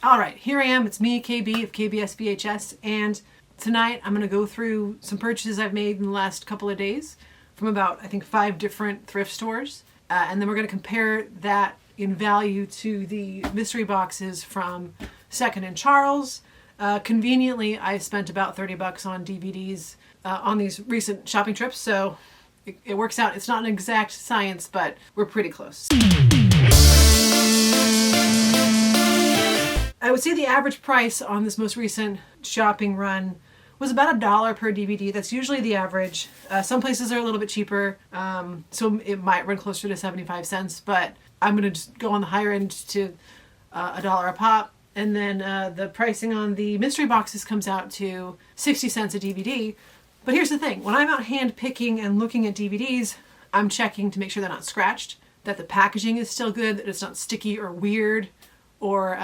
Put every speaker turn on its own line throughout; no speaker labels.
All right, here I am. It's me, KB of KBSVHS, and tonight I'm going to go through some purchases I've made in the last couple of days from about, I think, 5 different thrift stores. And then we're going to compare that in value to the mystery boxes from Second and Charles. Conveniently, I spent about $30 on DVDs on these recent shopping trips, so it works out. It's not an exact science, but we're pretty close. I would say the average price on this most recent shopping run was about $1 per DVD. That's usually the average. Some places are a little bit cheaper, so it might run closer to 75 cents, but I'm going to just go on the higher end to $1 a pop. And then the pricing on the mystery boxes comes out to 60 cents a DVD. But here's the thing. When I'm out hand picking and looking at DVDs, I'm checking to make sure they're not scratched, that the packaging is still good, that it's not sticky or weird, or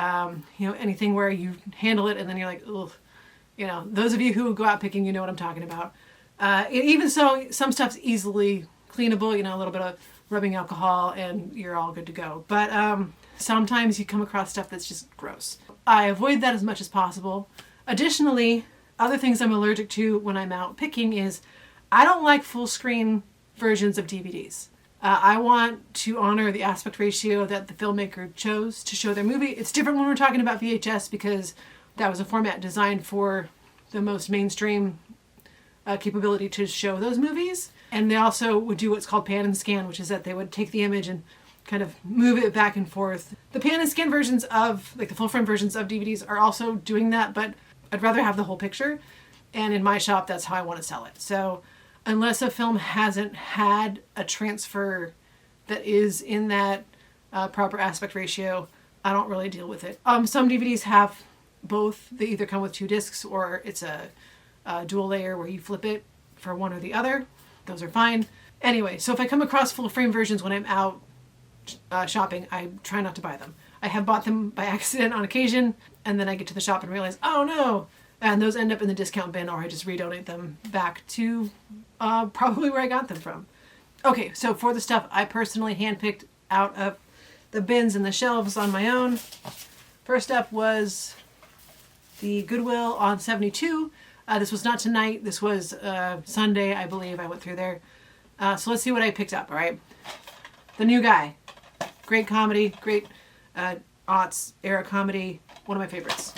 anything where you handle it and then you're like, ugh. Those of you who go out picking, you know what I'm talking about. Even so, some stuff's easily cleanable, a little bit of rubbing alcohol and you're all good to go. But sometimes you come across stuff that's just gross. I avoid that as much as possible. Additionally, other things I'm allergic to when I'm out picking is I don't like full screen versions of DVDs. I want to honor the aspect ratio that the filmmaker chose to show their movie. It's different when we're talking about VHS because that was a format designed for the most mainstream capability to show those movies. And they also would do what's called pan and scan, which is that they would take the image and kind of move it back and forth. The pan and scan versions of, like the full frame versions of DVDs are also doing that, but I'd rather have the whole picture. And in my shop, that's how I want to sell it. So unless a film hasn't had a transfer that is in that proper aspect ratio, I don't really deal with it. Some DVDs have both. They either come with 2 discs or it's a dual layer where you flip it for one or the other. Those are fine. Anyway, so if I come across full frame versions when I'm out shopping, I try not to buy them. I have bought them by accident on occasion, and then I get to the shop and realize, oh no! And those end up in the discount bin, or I just redonate them back to probably where I got them from. Okay, so for the stuff I personally handpicked out of the bins and the shelves on my own, first up was the Goodwill on 72. This was not tonight. This was Sunday, I believe. I went through there. So let's see what I picked up, all right? The New Guy. Great comedy, great aughts era comedy. One of my favorites.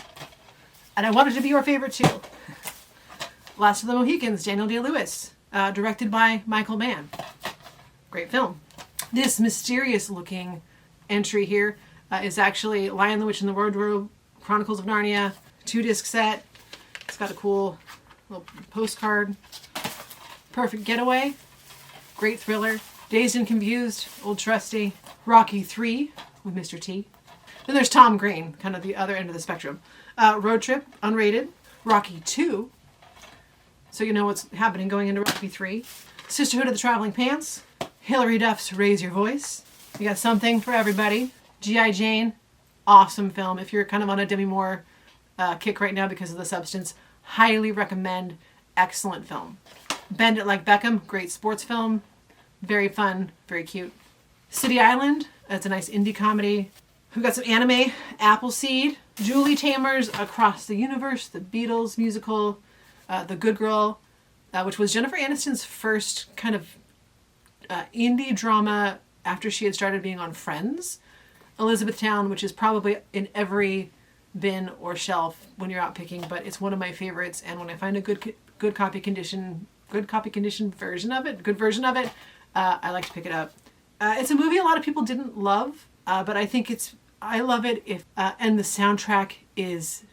And I want it to be your favorite too. Last of the Mohicans, Daniel Day-Lewis. Directed by Michael Mann. Great film. This mysterious looking entry here is actually Lion, the Witch, and the Wardrobe, Chronicles of Narnia, 2-disc set. It's got a cool little postcard. Perfect Getaway. Great thriller. Dazed and Confused, old trusty. Rocky 3 with Mr. T. Then there's Tom Green, kind of the other end of the spectrum. Road Trip, unrated. Rocky 2. So you know what's happening going into Rocky 3. Sisterhood of the Traveling Pants. Hilary Duff's Raise Your Voice. You got something for everybody. G.I. Jane. Awesome film. If you're kind of on a Demi Moore kick right now because of The Substance, highly recommend. Excellent film. Bend It Like Beckham. Great sports film. Very fun. Very cute. City Island. That's a nice indie comedy. We've got some anime. Appleseed. Julie Taymor's Across the Universe. The Beatles musical. The Good Girl, which was Jennifer Aniston's first kind of indie drama after she had started being on Friends. Elizabethtown, which is probably in every bin or shelf when you're out picking, but it's one of my favorites. And when I find a good copy condition version of it, I like to pick it up. It's a movie a lot of people didn't love, but I think I love it and the soundtrack is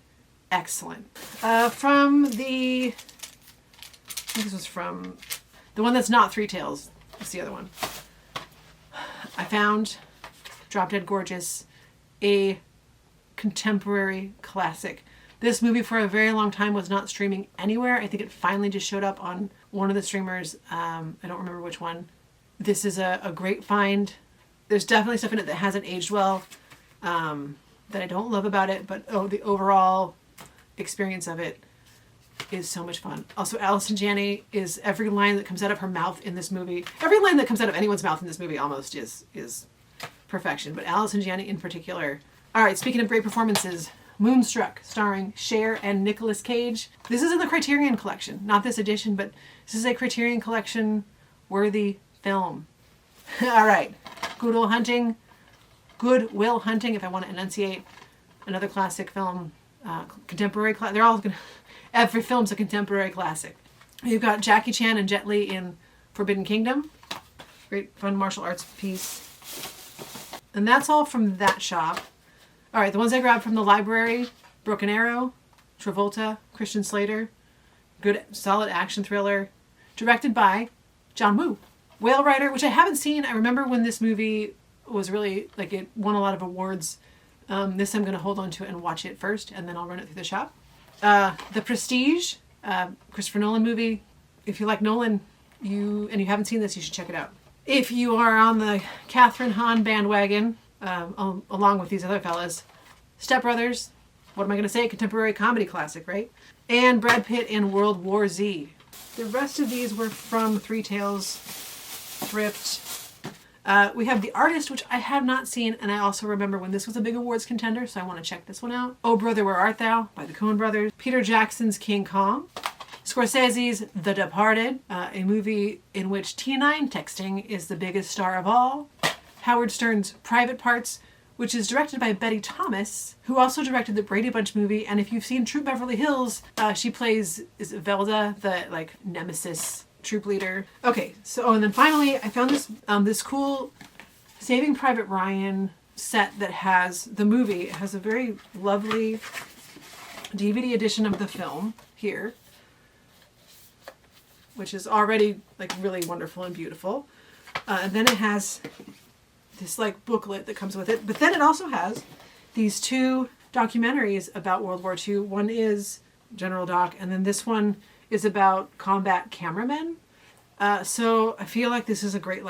excellent. From the, I think this was from the one that's not Three Tales. It's the other one. I found Drop Dead Gorgeous, a contemporary classic. This movie for a very long time was not streaming anywhere. I think it finally just showed up on one of the streamers. I don't remember which one. This is a great find. There's definitely stuff in it that hasn't aged well, that I don't love about it, but the overall experience of it is so much fun. Also, Allison Janney is every line that comes out of her mouth in this movie. Every line that comes out of anyone's mouth in this movie almost is perfection, but Allison Janney in particular. All right, speaking of great performances, Moonstruck, starring Cher and Nicolas Cage. This is in the Criterion Collection. Not this edition, but this is a Criterion Collection worthy film. All right. Good Will Hunting. Good Will Hunting, if I want to enunciate. Another classic film. Contemporary. They're all going to... Every film's a contemporary classic. You've got Jackie Chan and Jet Li in Forbidden Kingdom. Great fun martial arts piece. And that's all from that shop. All right, the ones I grabbed from the library. Broken Arrow, Travolta, Christian Slater. Good, solid action thriller. Directed by John Woo. Whale Rider, which I haven't seen. I remember when this movie was really, like, it won a lot of awards. This I'm going to hold on to it and watch it first, and then I'll run it through the shop. The Prestige, Christopher Nolan movie. If you like Nolan, you haven't seen this, you should check it out. If you are on the Catherine Hahn bandwagon, along with these other fellas, Step Brothers, what am I going to say? Contemporary comedy classic, right? And Brad Pitt in World War Z. The rest of these were from Three Tales, Thrift. We have The Artist, which I have not seen, and I also remember when this was a big awards contender, so I want to check this one out. Oh Brother, Where Art Thou? By the Coen Brothers. Peter Jackson's King Kong. Scorsese's The Departed, a movie in which T9 texting is the biggest star of all. Howard Stern's Private Parts, which is directed by Betty Thomas, who also directed the Brady Bunch movie. And if you've seen Troop Beverly Hills, she plays Velda, the nemesis troop leader. Okay, so and then finally I found this cool Saving Private Ryan set that has the movie. It has a very lovely DVD edition of the film here, which is already really wonderful and beautiful. And then it has this booklet that comes with it. But then it also has these two documentaries about World War II. One is General Doc, and then this one is about combat cameramen. So I feel like this is a great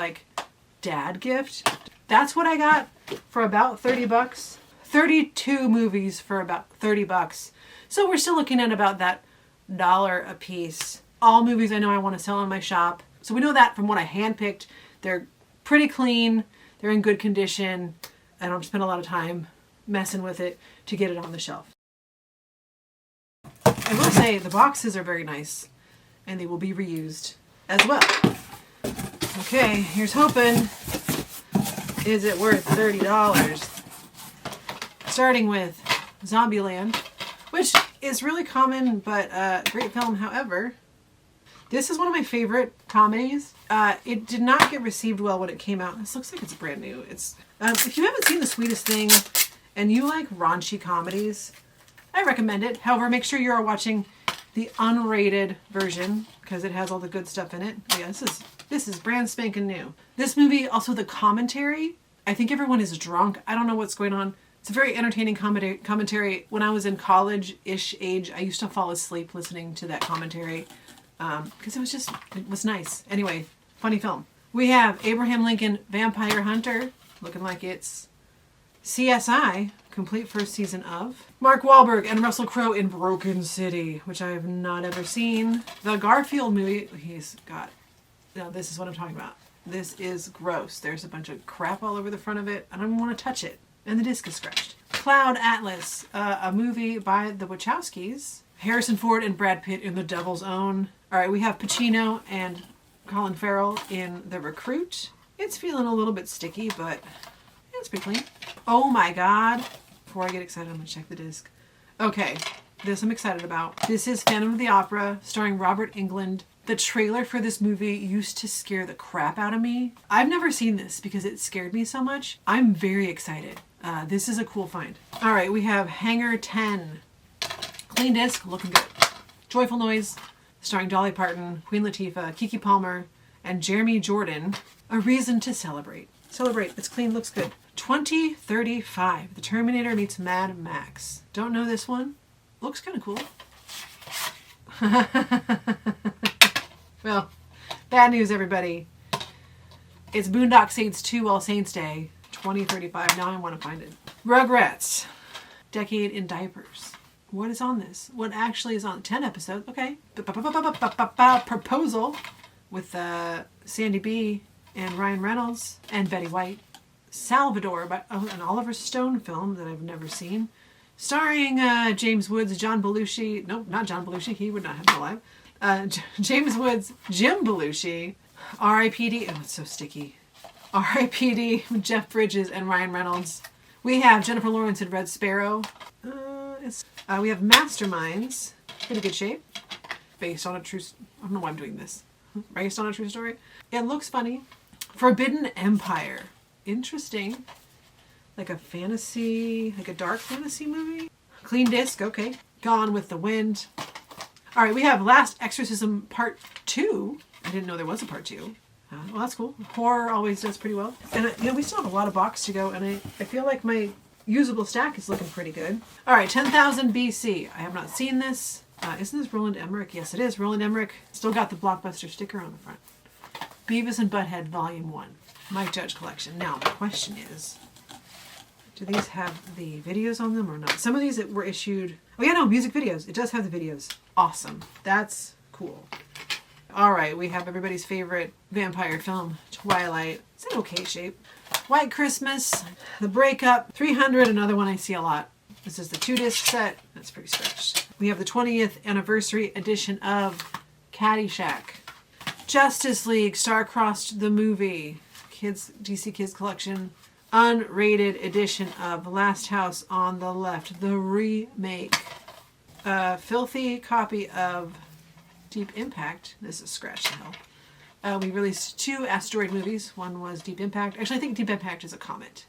dad gift. That's what I got for about $30. 32 movies for about $30. So we're still looking at about that $1 a piece. All movies I know I want to sell in my shop. So we know that from what I handpicked. They're pretty clean. They're in good condition. I don't spend a lot of time messing with it to get it on the shelf. I will say the boxes are very nice and they will be reused as well. Okay, here's hoping. Is it worth $30? Starting with Zombieland, which is really common but great film. However, this is one of my favorite comedies. It did not get received well when it came out. This looks like it's brand new. It's if you haven't seen The Sweetest Thing and you like raunchy comedies, I recommend it. However, make sure you are watching the unrated version because it has all the good stuff in it. Yeah, this is brand spanking new. This movie, also the commentary. I think everyone is drunk. I don't know what's going on. It's a very entertaining commentary. When I was in college-ish age, I used to fall asleep listening to that commentary. Because it was nice. Anyway, funny film. We have Abraham Lincoln Vampire Hunter, looking like it's CSI, complete first season of. Mark Wahlberg and Russell Crowe in Broken City, which I have not ever seen. The Garfield movie, this is what I'm talking about. This is gross. There's a bunch of crap all over the front of it. I don't even want to touch it. And the disc is scratched. Cloud Atlas, a movie by the Wachowskis. Harrison Ford and Brad Pitt in The Devil's Own. All right, we have Pacino and Colin Farrell in The Recruit. It's feeling a little bit sticky, but it's pretty clean. Oh my God. Before I get excited, I'm going to check the disc. Okay, this I'm excited about. This is Phantom of the Opera, starring Robert Englund. The trailer for this movie used to scare the crap out of me. I've never seen this because it scared me so much. I'm very excited. This is a cool find. All right, we have Hangar 10. Clean disc, looking good. Joyful Noise, starring Dolly Parton, Queen Latifah, Keke Palmer, and Jeremy Jordan. A Reason to Celebrate. Celebrate. It's clean, looks good. 2035. The Terminator meets Mad Max. Don't know this one. Looks kind of cool. Well, bad news, everybody. It's Boondock Saints 2 All Saints Day, 2035. Now I want to find it. Rugrats. Decade in Diapers. What is on this? What actually is on? 10 episodes. Okay. Proposal with Sandy B and Ryan Reynolds and Betty White. Salvador, by an Oliver Stone film that I've never seen, Starring James Woods, John Belushi. Nope, not John Belushi. He would not have been alive. James Woods, Jim Belushi. R.I.P.D. Oh, it's so sticky. R.I.P.D. Jeff Bridges and Ryan Reynolds. We have Jennifer Lawrence in Red Sparrow. We have Masterminds. Pretty good shape. Based on a true... I don't know why I'm doing this. Based on a true story. It looks funny. Forbidden Empire. Interesting. Like a fantasy... Like a dark fantasy movie. Clean disc. Okay. Gone with the Wind. All right. We have Last Exorcism Part 2. I didn't know there was a Part 2. Well, that's cool. Horror always does pretty well. And, we still have a lot of box to go. And I feel like my usable stack is looking pretty good. All right. 10,000 BC. I have not seen this. Isn't this Roland Emmerich? Yes, it is. Roland Emmerich. Still got the Blockbuster sticker on the front. Beavis and Butthead Volume 1. Mike Judge Collection. Now, the question is, do these have the videos on them or not? Some of these that were issued... Oh, yeah, no, music videos. It does have the videos. Awesome. That's cool. All right, we have everybody's favorite vampire film, Twilight. It's in okay shape. White Christmas, The Breakup, 300, another one I see a lot. This is the 2-disc set. That's pretty stretched. We have the 20th anniversary edition of Caddyshack. Justice League, Star-Crossed the Movie. DC Kids Collection. Unrated edition of Last House on the Left. The remake. A filthy copy of Deep Impact. This is scratch to hell. We released 2 asteroid movies. One was Deep Impact. Actually, I think Deep Impact is a comet.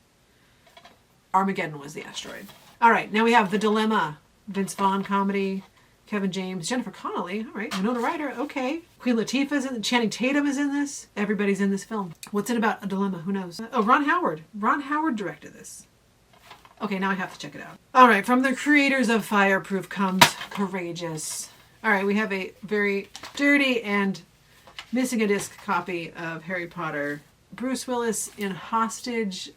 Armageddon was the asteroid. All right, now we have The Dilemma. Vince Vaughn comedy. Kevin James. Jennifer Connelly. All right. Winona Ryder. Okay. Queen Latifah's in it. Channing Tatum is in this. Everybody's in this film. What's it about? A dilemma. Who knows? Oh, Ron Howard. Ron Howard directed this. Okay, now I have to check it out. All right. From the creators of Fireproof comes Courageous. All right, we have a very dirty and missing a disc copy of Harry Potter. Bruce Willis in Hostage,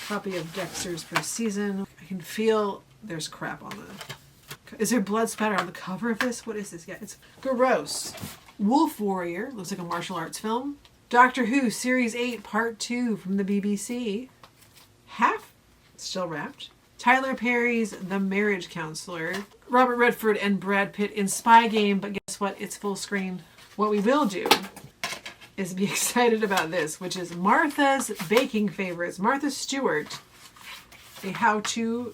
copy of Dexter's First Season. I can feel there's crap on the... Is there blood spatter on the cover of this? What is this? Yeah, it's gross. Wolf Warrior, looks like a martial arts film. Doctor Who, Series 8, Part 2 from the BBC. Half still wrapped. Tyler Perry's The Marriage Counselor. Robert Redford and Brad Pitt in Spy Game, but guess what? It's full screen. What we will do is be excited about this, which is Martha's Baking Favorites. Martha Stewart, a how-to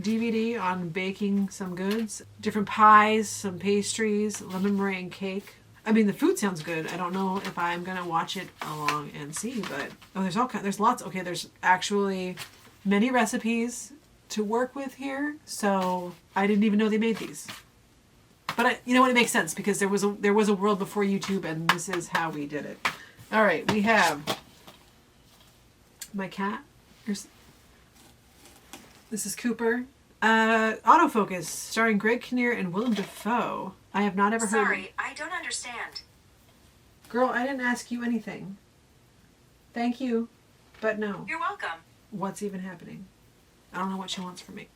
DVD on baking some goods. Different pies, some pastries, lemon meringue cake. I mean, the food sounds good. I don't know if I'm going to watch it along and see, but... Oh, there's lots. Okay, there's actually many recipes to work with here, so I didn't even know they made these. But you know what? It makes sense because there was a world before YouTube, and this is how we did it. All right, we have my cat. This is Cooper. Autofocus, starring Greg Kinnear and Willem Dafoe. I have not ever heard.
Sorry, I don't understand.
Girl, I didn't ask you anything. Thank you, but no.
You're welcome.
What's even happening? I don't know what she wants from me.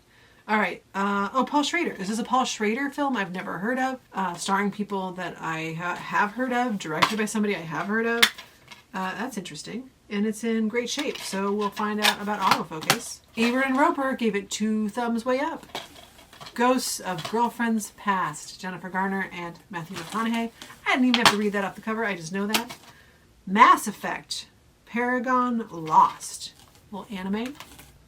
All right. Paul Schrader. This is a Paul Schrader film I've never heard of, starring people that I have heard of, directed by somebody I have heard of. That's interesting. And it's in great shape, so we'll find out about autofocus. Ebert and Roper gave it 2 thumbs way up. Ghosts of Girlfriends Past, Jennifer Garner and Matthew McConaughey. I didn't even have to read that off the cover, I just know that. Mass Effect, Paragon Lost. Little anime.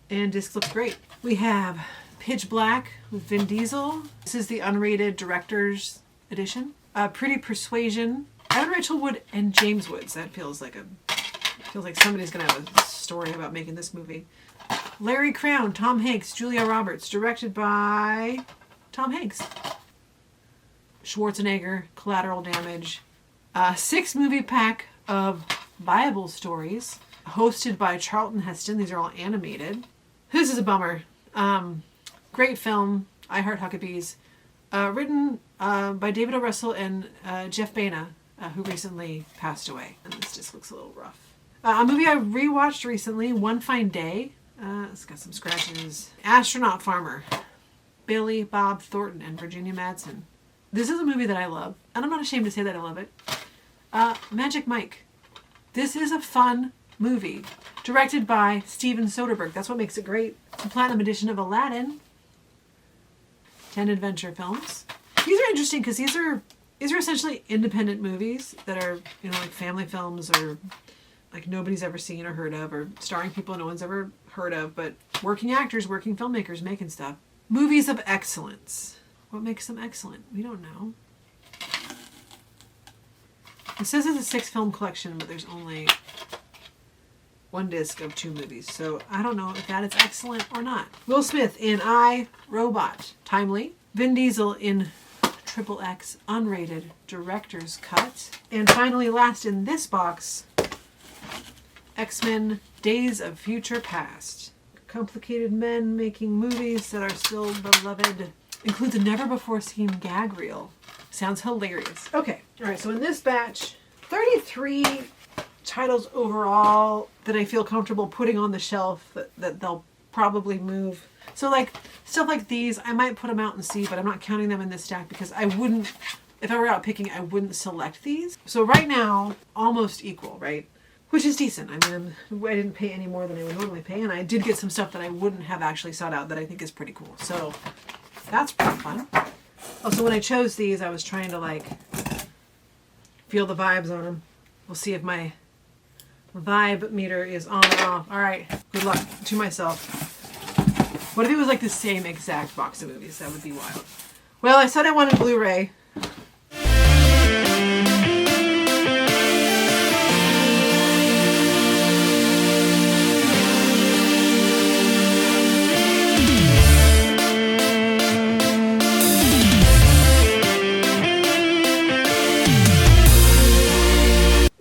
And disc looks great. We have Pitch Black with Vin Diesel. This is the unrated director's edition. Pretty Persuasion. Evan Rachel Wood and James Woods. That feels like somebody's gonna have a story about making this movie. Larry Crown, Tom Hanks, Julia Roberts, directed by Tom Hanks. Schwarzenegger, Collateral Damage. 6-movie pack of Bible stories, hosted by Charlton Heston. These are all animated. This is a bummer. Great film, I Heart Huckabees. Written by David O. Russell and Jeff Baena, who recently passed away. And this just looks a little rough. A movie I rewatched recently, One Fine Day. It's got some scratches. Astronaut Farmer. Billy Bob Thornton and Virginia Madsen. This is a movie that I love, and I'm not ashamed to say that I love it. Magic Mike. This is a fun movie. Directed by Steven Soderbergh. That's what makes it great. The Platinum Edition of Aladdin. 10 adventure films. These are interesting because these are essentially independent movies that are, like family films or like nobody's ever seen or heard of, or starring people no one's ever heard of, but working actors, working filmmakers making stuff. Movies of excellence. What makes them excellent? We don't know. It says it's a 6-film collection, but there's only 1 disc of 2 movies. So I don't know if that is excellent or not. Will Smith in I, Robot. Timely. Vin Diesel in XXX unrated director's cut. And finally, last in this box, X-Men Days of Future Past. Complicated men making movies that are still beloved. Includes a never before seen gag reel. Sounds hilarious. Okay, all right, so in this batch, 33 titles overall that I feel comfortable putting on the shelf that they'll probably move. So like stuff like these, I might put them out and see, but I'm not counting them in this stack because I wouldn't, if I were out picking, I wouldn't select these. So right now, almost equal, right? Which is decent. I mean, I didn't pay any more than I would normally pay, and I did get some stuff that I wouldn't have actually sought out that I think is pretty cool. So that's pretty fun. Also, when I chose these, I was trying to like feel the vibes on them. We'll see if my vibe meter is on or off. All right, good luck to myself. What if it was like the same exact box of movies? That would be wild. Well, I said I wanted Blu-ray.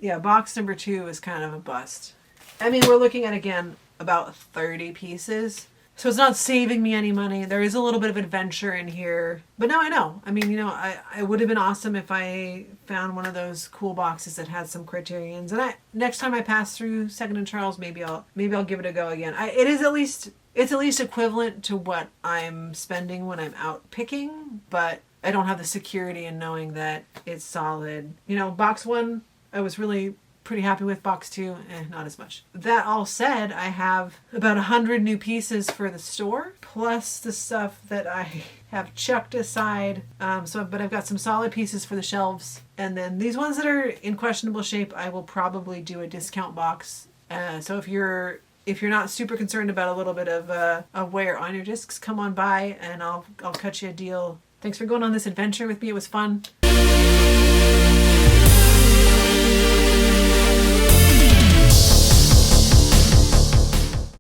Yeah, box number 2 is kind of a bust. I mean, we're looking at, again, about 30 pieces. So it's not saving me any money. There is a little bit of adventure in here. But now I know. I mean, I would have been awesome if I found one of those cool boxes that had some Criterions. And next time I pass through Second and Charles, maybe I'll give it a go again. It's at least equivalent to what I'm spending when I'm out picking, but I don't have the security in knowing that it's solid. Box 1, I was really pretty happy with. Box 2, not as much. That all said, I have about 100 new pieces for the store, plus the stuff that I have chucked aside. But I've got some solid pieces for the shelves. And then these ones that are in questionable shape, I will probably do a discount box. So if you're not super concerned about a little bit of wear on your discs, come on by and I'll cut you a deal. Thanks for going on this adventure with me. It was fun.